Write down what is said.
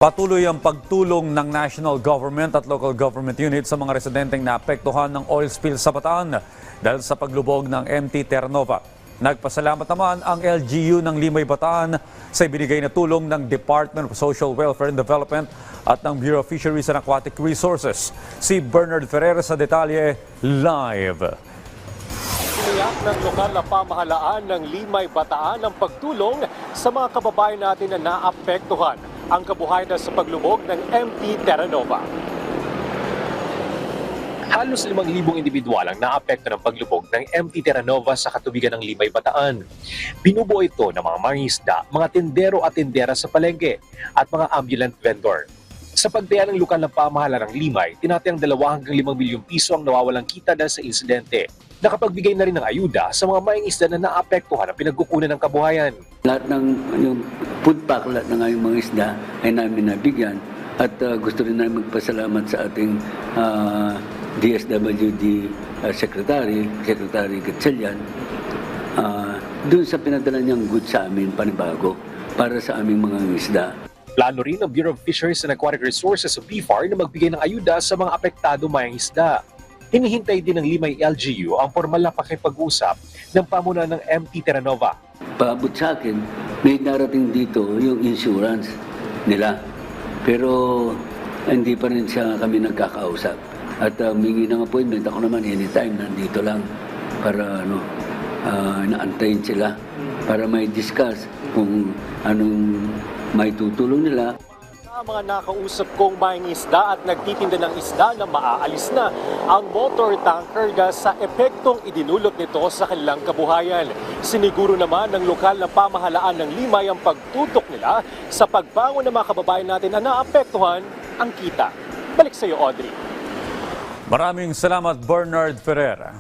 Patuloy ang pagtulong ng national government at local government units sa mga residenteng naapektuhan ng oil spill sa Bataan dahil sa paglubog ng MT Terra Nova. Nagpasalamat naman ang LGU ng Limay Bataan sa ibinigay na tulong ng Department of Social Welfare and Development at ng Bureau of Fisheries and Aquatic Resources. Si Bernard Ferrer sa detalye live. Tiniyak ng lokal na pamahalaan ng Limay Bataan ang pagtulong sa mga kababayan natin na naapektuhan ang kabuhayan sa paglubog ng MT Terra Nova. Halos 5,000 individual ang naapekto ng paglubog ng MT Terra Nova sa katubigan ng Limay Bataan. Binubuo ito ng mga mangingisda, mga tindero at tindera sa palengke at mga ambulant vendor. Sa pagtaya ng lokal na pamahalaan ng Limay, tinatayang 2 hanggang 5 milyong piso ang nawawalang kita dahil sa insidente. Nakapagbigay na rin ng ayuda sa mga mangingisda na naapektuhan ng pinagkukunan ng kabuhayan. Lahat ng yung food pack, lahat ng aming mga isda ay namin nabigyan at gusto rin namin magpasalamat sa ating DSWD Secretary Gatchalian doon sa pinadala niyang goods sa amin panibago para sa aming mga isda. Plano rin ng Bureau of Fisheries and Aquatic Resources o BFAR na magbigay ng ayuda sa mga apektado mangingisda. Hinihintay din ng Limay LGU ang formal na pakipag-usap ng pamunuan ng MT Terra Nova. Paabot sa akin, may darating dito yung insurance nila. Pero hindi pa rin siya kami nagkakausap. At mingi ng appointment ako naman anytime nandito lang para naantayin sila para may discuss kung anong may tutulong nila. Ang mga nakausap kong mangingisda at nagtitinda ng isda na maaalis na ang motor tanker gas sa epektong idinulot nito sa kanilang kabuhayan. Siniguro naman ng lokal na pamahalaan ng Limay ang pagtutok nila sa pagbangon ng mga kababayan natin na naapektuhan ang kita. Balik sa iyo, Audrey. Maraming salamat, Bernard Ferrer.